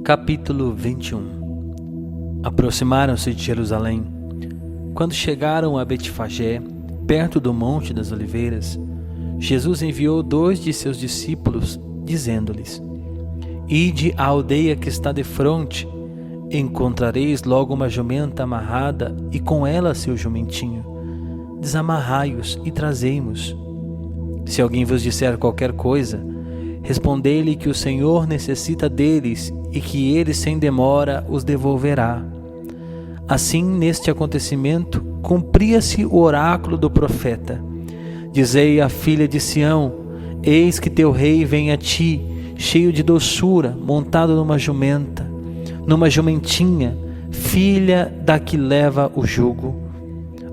Capítulo 21. Aproximaram-se de Jerusalém. Quando chegaram a Betfagé, perto do Monte das Oliveiras, Jesus enviou 2 de seus discípulos, dizendo-lhes: Ide à aldeia que está defronte, encontrareis logo uma jumenta amarrada e com ela seu jumentinho. Desamarrai-os e trazei-mos. Se alguém vos disser qualquer coisa, respondei-lhe que o Senhor necessita deles e que ele sem demora os devolverá. Assim, neste acontecimento, cumpria-se o oráculo do profeta. Dizei à filha de Sião: Eis que teu rei vem a ti, cheio de doçura, montado numa jumenta, numa jumentinha, filha da que leva o jugo.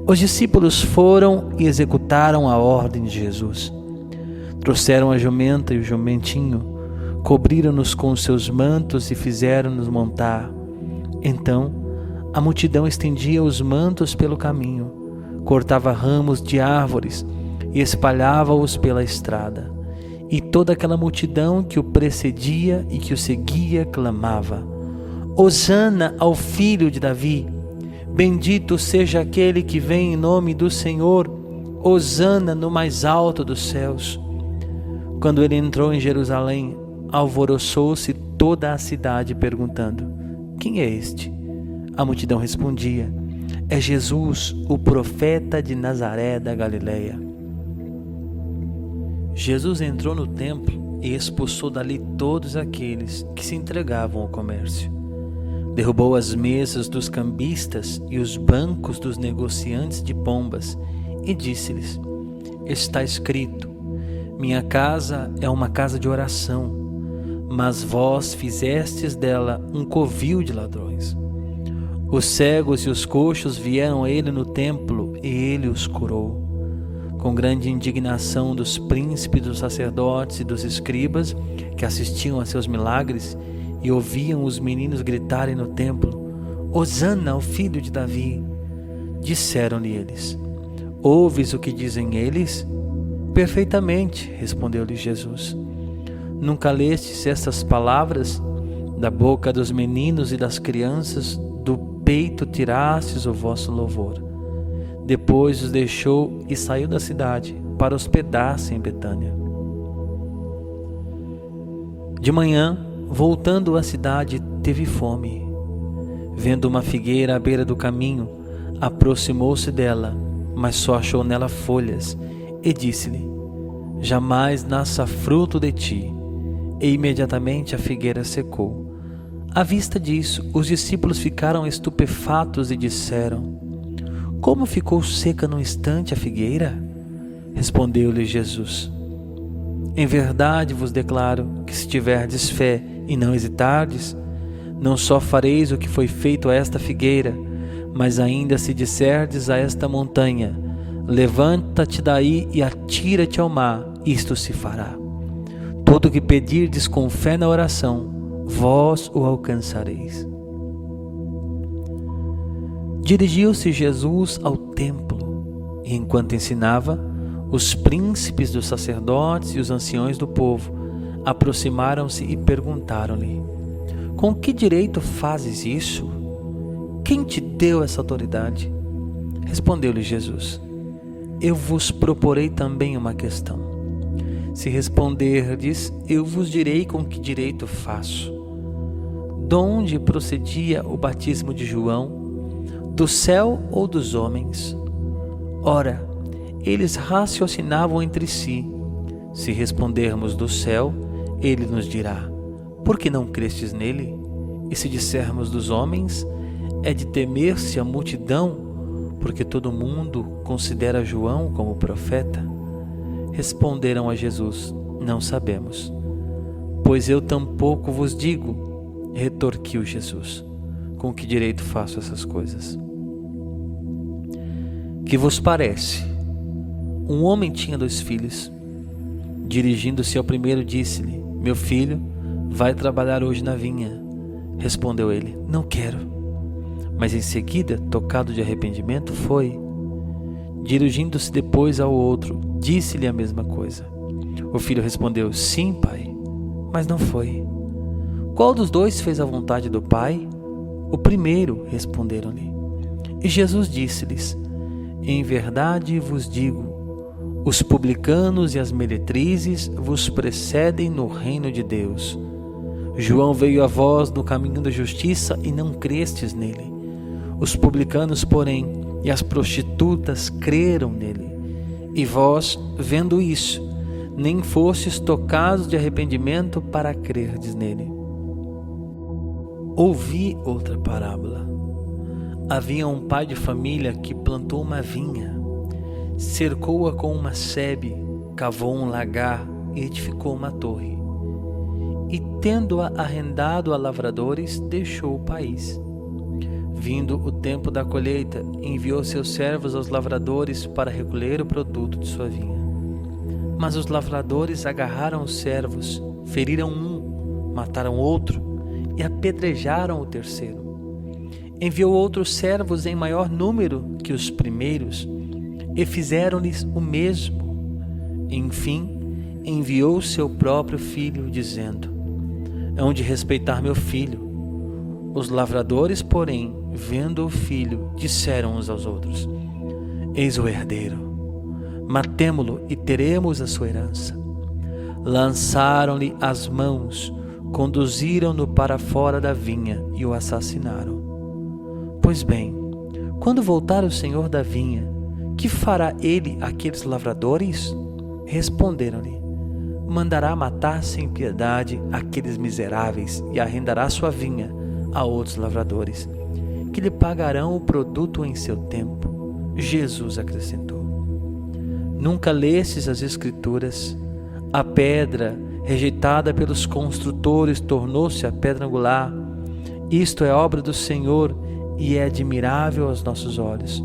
Os discípulos foram e executaram a ordem de Jesus. Trouxeram a jumenta e o jumentinho, cobriram-nos com os seus mantos e fizeram-nos montar. Então, a multidão estendia os mantos pelo caminho, cortava ramos de árvores e espalhava-os pela estrada. E toda aquela multidão que o precedia e que o seguia clamava: Hosana ao filho de Davi! Bendito seja aquele que vem em nome do Senhor! Hosana no mais alto dos céus! Quando ele entrou em Jerusalém, alvoroçou-se toda a cidade, perguntando: Quem é este? A multidão respondia: É Jesus, o profeta de Nazaré da Galileia. Jesus entrou no templo e expulsou dali todos aqueles que se entregavam ao comércio. Derrubou as mesas dos cambistas e os bancos dos negociantes de pombas e disse-lhes: Está escrito: Minha casa é uma casa de oração, mas vós fizestes dela um covil de ladrões. Os cegos e os coxos vieram a ele no templo e ele os curou. Com grande indignação dos príncipes, dos sacerdotes e dos escribas que assistiam a seus milagres e ouviam os meninos gritarem no templo: Hosana ao filho de Davi! Disseram-lhe eles: Ouves o que dizem eles? Perfeitamente, respondeu-lhe Jesus. Nunca lestes estas palavras? Da boca dos meninos e das crianças do peito tirastes o vosso louvor. Depois os deixou e saiu da cidade para hospedar-se em Betânia. De manhã, voltando à cidade, teve fome. Vendo uma figueira à beira do caminho, aproximou-se dela, mas só achou nela folhas, e disse-lhe: Jamais nasça fruto de ti. E imediatamente a figueira secou. À vista disso, os discípulos ficaram estupefatos e disseram: Como ficou seca num instante a figueira? Respondeu-lhe Jesus: Em verdade vos declaro que se tiverdes fé e não hesitardes, não só fareis o que foi feito a esta figueira, mas ainda se disserdes a esta montanha: Levanta-te daí e atira-te ao mar, isto se fará. Tudo o que pedirdes com fé na oração, vós o alcançareis. Dirigiu-se Jesus ao templo, e enquanto ensinava, os príncipes dos sacerdotes e os anciões do povo aproximaram-se e perguntaram-lhe: Com que direito fazes isso? Quem te deu essa autoridade? Respondeu-lhe Jesus: Eu vos proporei também uma questão. Se responderdes, eu vos direi com que direito faço. Donde procedia o batismo de João? Do céu ou dos homens? Ora, eles raciocinavam entre si. Se respondermos do céu, ele nos dirá: Por que não crestes nele? E se dissermos dos homens, é de temer-se a multidão, porque todo mundo considera João como profeta. Responderam a Jesus: Não sabemos. Pois eu tampouco vos digo, retorquiu Jesus. Com que direito faço essas coisas? Que vos parece? Um homem tinha 2 filhos. Dirigindo-se ao primeiro, disse-lhe: Meu filho, vai trabalhar hoje na vinha. Respondeu ele: Não quero. Mas em seguida, tocado de arrependimento, foi. Dirigindo-se depois ao outro, disse-lhe a mesma coisa. O filho respondeu: Sim, pai, mas não foi. Qual dos dois fez a vontade do Pai? O primeiro, responderam-lhe. E Jesus disse-lhes: Em verdade vos digo, os publicanos e as meretrizes vos precedem no reino de Deus. João veio a vós no caminho da justiça e não crestes nele. Os publicanos, porém, e as prostitutas creram nele. E vós, vendo isso, nem fostes tocados de arrependimento para crerdes nele. Ouvi outra parábola. Havia um pai de família que plantou uma vinha, cercou-a com uma sebe, cavou um lagar e edificou uma torre. E, tendo-a arrendado a lavradores, deixou o país. Vindo o tempo da colheita, enviou seus servos aos lavradores para recolher o produto de sua vinha. Mas os lavradores agarraram os servos, feriram um, mataram outro e apedrejaram o terceiro. Enviou outros servos em maior número que os primeiros e fizeram-lhes o mesmo. Enfim, enviou seu próprio filho, dizendo: Hão de respeitar meu filho. Os lavradores, porém, vendo o filho, disseram uns aos outros: Eis o herdeiro, matemo-lo e teremos a sua herança. Lançaram-lhe as mãos, conduziram-no para fora da vinha e o assassinaram. Pois bem, quando voltar o senhor da vinha, que fará ele àqueles lavradores? Responderam-lhe: Mandará matar sem piedade aqueles miseráveis e arrendará sua vinha a outros lavradores, que lhe pagarão o produto em seu tempo. Jesus acrescentou: Nunca lestes as Escrituras? A pedra rejeitada pelos construtores tornou-se a pedra angular. Isto é obra do Senhor e é admirável aos nossos olhos.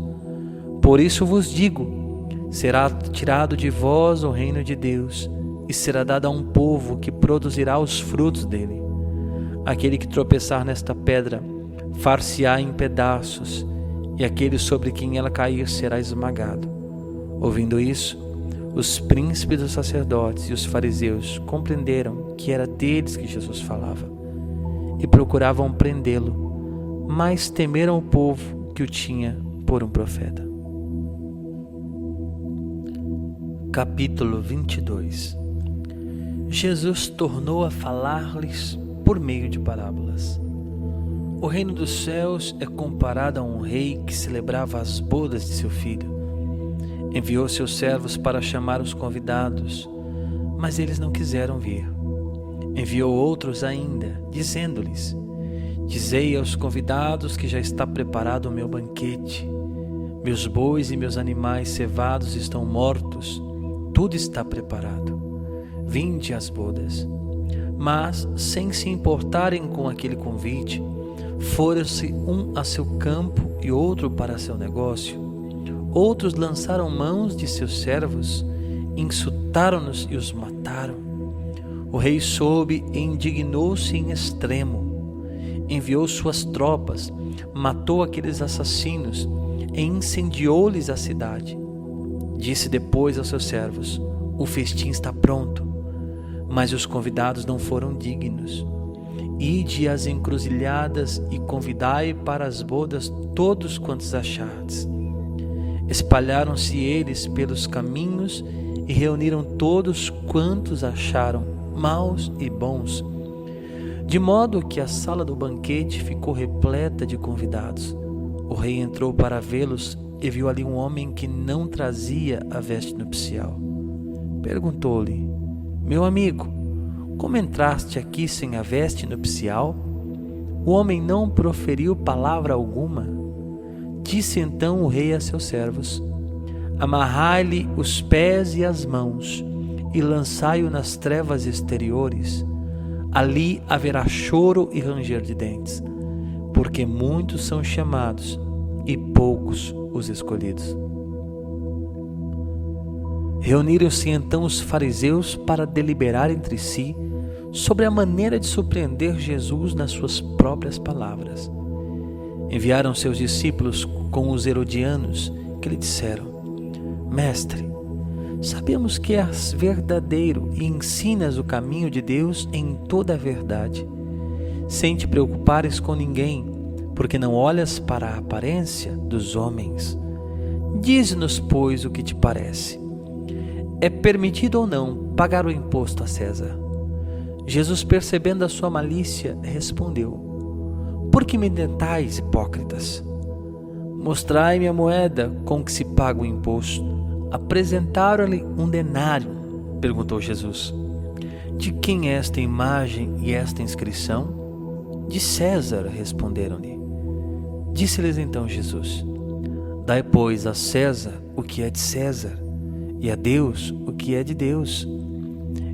Por isso vos digo, será tirado de vós o reino de Deus e será dado a um povo que produzirá os frutos dele. Aquele que tropeçar nesta pedra far-se-á em pedaços, e aquele sobre quem ela cair será esmagado. Ouvindo isso, os príncipes dos sacerdotes e os fariseus compreenderam que era deles que Jesus falava e procuravam prendê-lo, mas temeram o povo que o tinha por um profeta. Capítulo 22. Jesus tornou a falar-lhes por meio de parábolas. O reino dos céus é comparado a um rei que celebrava as bodas de seu filho. Enviou seus servos para chamar os convidados, mas eles não quiseram vir. Enviou outros ainda, dizendo-lhes: Dizei aos convidados que já está preparado o meu banquete. Meus bois e meus animais cevados estão mortos, tudo está preparado. Vinde às bodas. Mas, sem se importarem com aquele convite, foram-se um a seu campo e outro para seu negócio. Outros lançaram mãos de seus servos, insultaram-nos e os mataram. O rei soube e indignou-se em extremo. Enviou suas tropas, matou aqueles assassinos e incendiou-lhes a cidade. Disse depois aos seus servos: O festim está pronto, mas os convidados não foram dignos. Ide às encruzilhadas e convidai para as bodas todos quantos achardes. Espalharam-se eles pelos caminhos e reuniram todos quantos acharam, maus e bons, de modo que a sala do banquete ficou repleta de convidados. O rei entrou para vê-los e viu ali um homem que não trazia a veste nupcial. Perguntou-lhe: Meu amigo, como entraste aqui sem a veste nupcial? O homem não proferiu palavra alguma. Disse então o rei a seus servos: Amarrai-lhe os pés e as mãos e lançai-o nas trevas exteriores. Ali haverá choro e ranger de dentes, porque muitos são chamados e poucos os escolhidos. Reuniram-se então os fariseus para deliberar entre si sobre a maneira de surpreender Jesus nas suas próprias palavras. Enviaram seus discípulos com os herodianos, que lhe disseram: Mestre, sabemos que és verdadeiro e ensinas o caminho de Deus em toda a verdade. sem te preocupares com ninguém, porque não olhas para a aparência dos homens. Dize-nos, pois, o que te parece. É permitido ou não pagar o imposto a César? Jesus, percebendo a sua malícia, respondeu: Por que me tentais, hipócritas? Mostrai-me a moeda com que se paga o imposto. Apresentaram-lhe um denário. Perguntou Jesus: De quem é esta imagem e esta inscrição? De César, responderam-lhe. Disse-lhes então Jesus: Dai, pois, a César o que é de César, e a Deus o que é de Deus.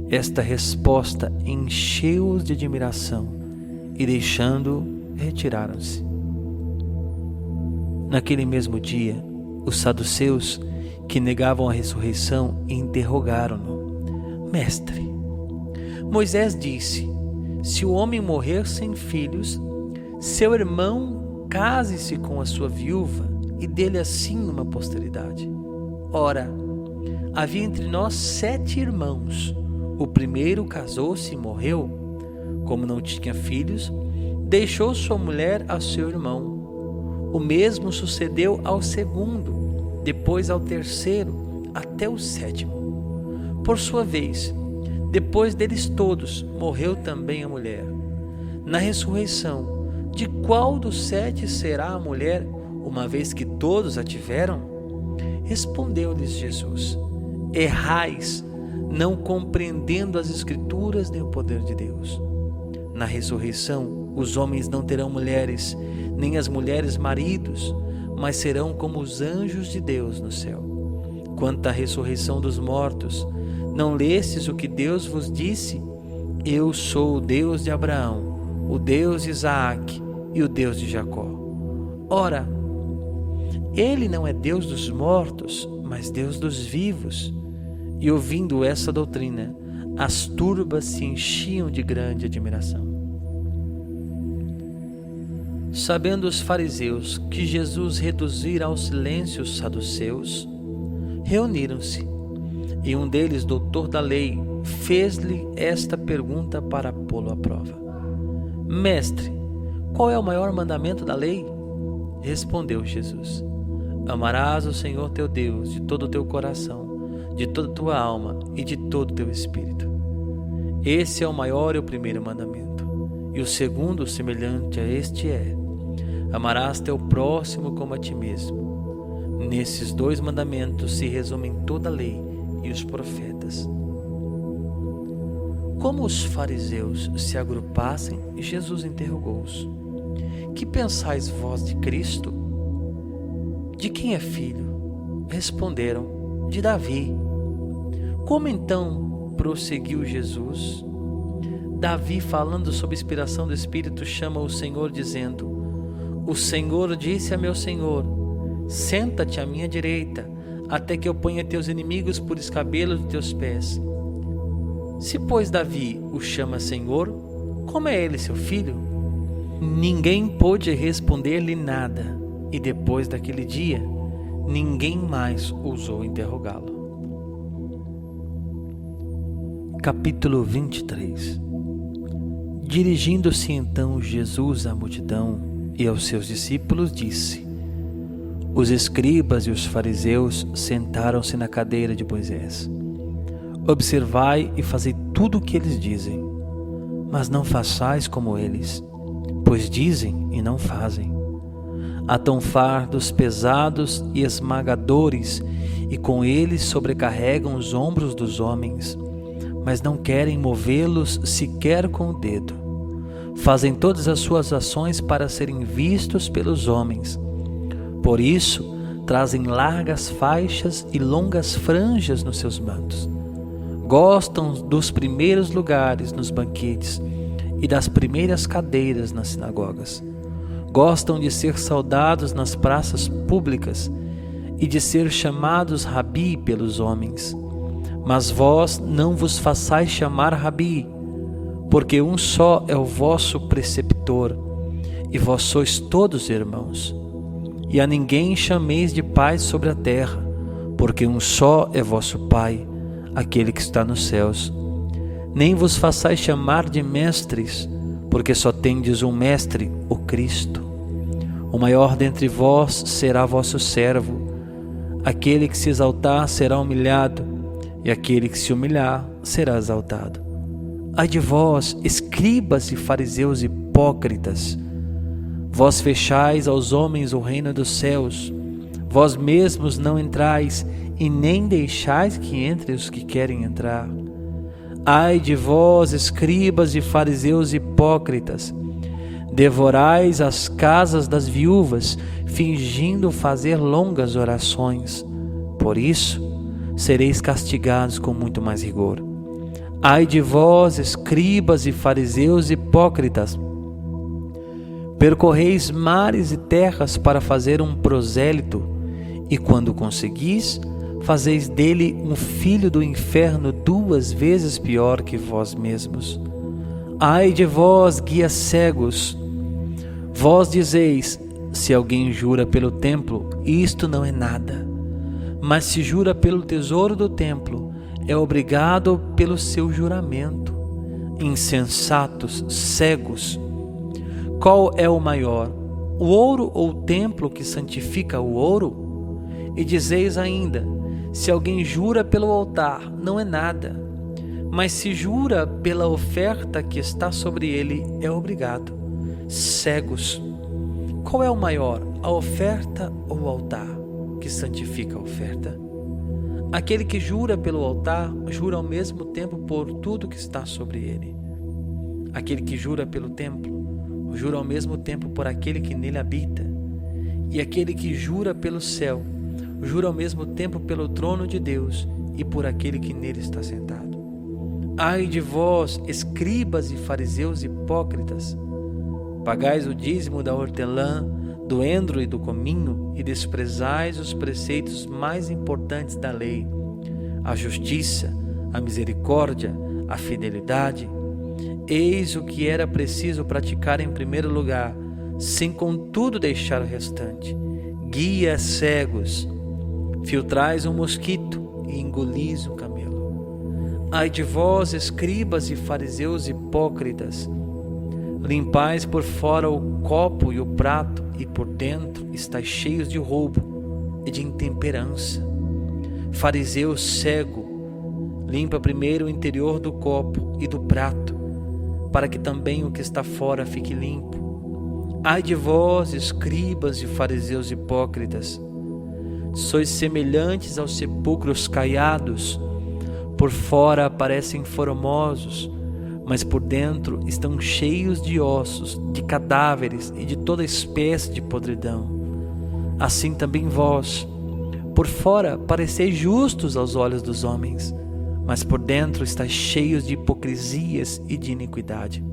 Esta resposta encheu-os de admiração, e deixando-o, retiraram-se. Naquele mesmo dia, os saduceus, que negavam a ressurreição, interrogaram-no: Mestre, Moisés disse: se o homem morrer sem filhos, seu irmão case-se com a sua viúva e dê-lhe assim uma posteridade. Ora, havia entre nós 7 irmãos. O primeiro casou-se e morreu. Como não tinha filhos, deixou sua mulher a seu irmão. O mesmo sucedeu ao segundo, depois ao terceiro, até o 7º. Por sua vez, depois deles todos, morreu também a mulher. Na ressurreição, de qual dos 7 será a mulher, uma vez que todos a tiveram? Respondeu-lhes Jesus: Errais, não compreendendo as Escrituras nem o poder de Deus. Na ressurreição, os homens não terão mulheres, nem as mulheres maridos, mas serão como os anjos de Deus no céu. Quanto à ressurreição dos mortos, não lestes o que Deus vos disse? Eu sou o Deus de Abraão, o Deus de Isaac e o Deus de Jacó. Ora, ele não é Deus dos mortos, mas Deus dos vivos. E ouvindo essa doutrina, as turbas se enchiam de grande admiração. Sabendo os fariseus que Jesus reduzira ao silêncio os saduceus, reuniram-se, e um deles, doutor da lei, fez-lhe esta pergunta para pô-lo à prova: Mestre, qual é o maior mandamento da lei? Respondeu Jesus: Amarás o Senhor teu Deus de todo o teu coração, de toda a tua alma e de todo o teu espírito. Esse é o maior e o primeiro mandamento. E o segundo, semelhante a este, é: amarás teu próximo como a ti mesmo. Nesses 2 mandamentos se resumem toda a lei e os profetas. Como os fariseus se agrupassem, Jesus interrogou-os: Que pensais vós de Cristo? De quem é filho? Responderam: de Davi. Como então prosseguiu Jesus? Davi, falando sob inspiração do Espírito, chama o Senhor dizendo: O Senhor disse a meu Senhor: Senta-te à minha direita, até que eu ponha teus inimigos por escabelo de teus pés. Se, pois, Davi o chama Senhor, como é ele seu filho? Ninguém pôde responder-lhe nada, e depois daquele dia, ninguém mais ousou interrogá-lo. Capítulo 23. Dirigindo-se então Jesus à multidão e aos seus discípulos, disse: Os escribas e os fariseus sentaram-se na cadeira de Moisés. Observai e fazei tudo o que eles dizem, mas não façais como eles, pois dizem e não fazem. Atam fardos pesados e esmagadores, e com eles sobrecarregam os ombros dos homens, mas não querem movê-los sequer com o dedo. Fazem todas as suas ações para serem vistos pelos homens. Por isso, trazem largas faixas e longas franjas nos seus mantos. Gostam dos primeiros lugares nos banquetes e das primeiras cadeiras nas sinagogas. Gostam de ser saudados nas praças públicas e de ser chamados Rabi pelos homens. Mas vós não vos façais chamar Rabi, porque um só é o vosso preceptor, e vós sois todos irmãos. E a ninguém chameis de pai sobre a terra, porque um só é vosso Pai, aquele que está nos céus. Nem vos façais chamar de mestres, porque só tendes um mestre, o Cristo. O maior dentre vós será vosso servo. Aquele que se exaltar será humilhado, e aquele que se humilhar será exaltado. Ai de vós, escribas e fariseus hipócritas! Vós fechais aos homens o reino dos céus. Vós mesmos não entrais, e nem deixais que entrem os que querem entrar. Ai de vós, escribas e fariseus hipócritas! Devorais as casas das viúvas, fingindo fazer longas orações. Por isso, sereis castigados com muito mais rigor. Ai de vós, escribas e fariseus hipócritas! Percorreis mares e terras para fazer um prosélito, e quando conseguis, fazeis dele um filho do inferno 2 vezes pior que vós mesmos. Ai de vós, guias cegos! Vós dizeis: se alguém jura pelo templo, isto não é nada. Mas se jura pelo tesouro do templo, é obrigado pelo seu juramento. Insensatos, cegos! Qual é o maior, o ouro ou o templo que santifica o ouro? E dizeis ainda: se alguém jura pelo altar, não é nada. Mas se jura pela oferta que está sobre ele, é obrigado. Cegos! Qual é o maior, a oferta ou o altar que santifica a oferta? Aquele que jura pelo altar, jura ao mesmo tempo por tudo que está sobre ele. Aquele que jura pelo templo, jura ao mesmo tempo por aquele que nele habita. E aquele que jura pelo céu, jura ao mesmo tempo pelo trono de Deus e por aquele que nele está sentado. Ai de vós, escribas e fariseus hipócritas! Pagais o dízimo da hortelã, do endro e do cominho, e desprezais os preceitos mais importantes da lei: a justiça, a misericórdia, a fidelidade. Eis o que era preciso praticar em primeiro lugar, sem contudo deixar o restante. Guias cegos! Filtrais um mosquito e engolis um camelo. Ai de vós, escribas e fariseus hipócritas! Limpais por fora o copo e o prato, e por dentro estáis cheios de roubo e de intemperança. Fariseu cego! Limpa primeiro o interior do copo e do prato, para que também o que está fora fique limpo. Ai de vós, escribas e fariseus hipócritas! Sois semelhantes aos sepulcros caiados. Por fora parecem formosos, mas por dentro estão cheios de ossos, de cadáveres e de toda espécie de podridão. Assim também vós, por fora pareceis justos aos olhos dos homens, mas por dentro estáis cheios de hipocrisias e de iniquidade.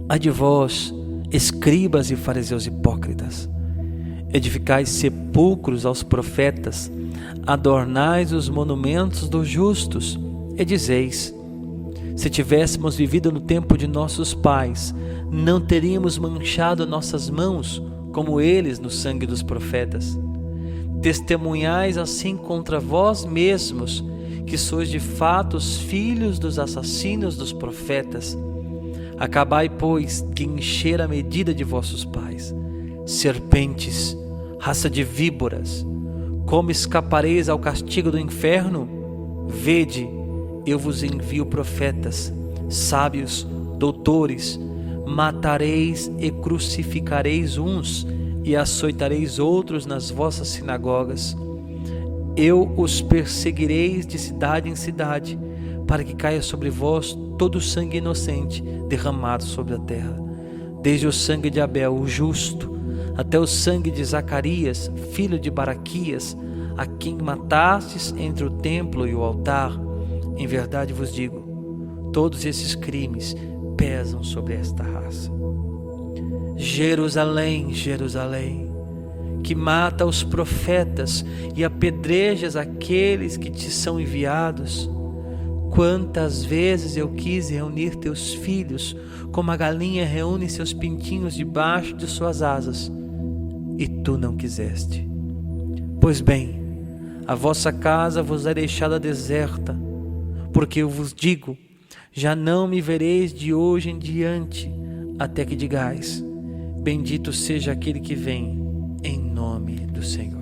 Ai de vós, escribas e fariseus hipócritas! Edificais sepulcros aos profetas, adornais os monumentos dos justos, e dizeis: se tivéssemos vivido no tempo de nossos pais, não teríamos manchado nossas mãos como eles no sangue dos profetas. Testemunhais assim contra vós mesmos que sois de fato os filhos dos assassinos dos profetas. Acabai, pois, de encher a medida de vossos pais. Serpentes, raça de víboras, como escapareis ao castigo do inferno? Vede, eu vos envio profetas, sábios, doutores. Matareis e crucificareis uns, e açoitareis outros nas vossas sinagogas. Eu os perseguireis de cidade em cidade, para que caia sobre vós todo o sangue inocente derramado sobre a terra, desde o sangue de Abel, o justo, até o sangue de Zacarias, filho de Baraquias, a quem matastes entre o templo e o altar. Em verdade vos digo, todos esses crimes pesam sobre esta raça. Jerusalém, Jerusalém, que mata os profetas e apedrejas aqueles que te são enviados. Quantas vezes eu quis reunir teus filhos, como a galinha reúne seus pintinhos debaixo de suas asas, e tu não quiseste. Pois bem, a vossa casa vos é deixada deserta, porque eu vos digo, já não me vereis de hoje em diante, até que digais: bendito seja aquele que vem em nome do Senhor.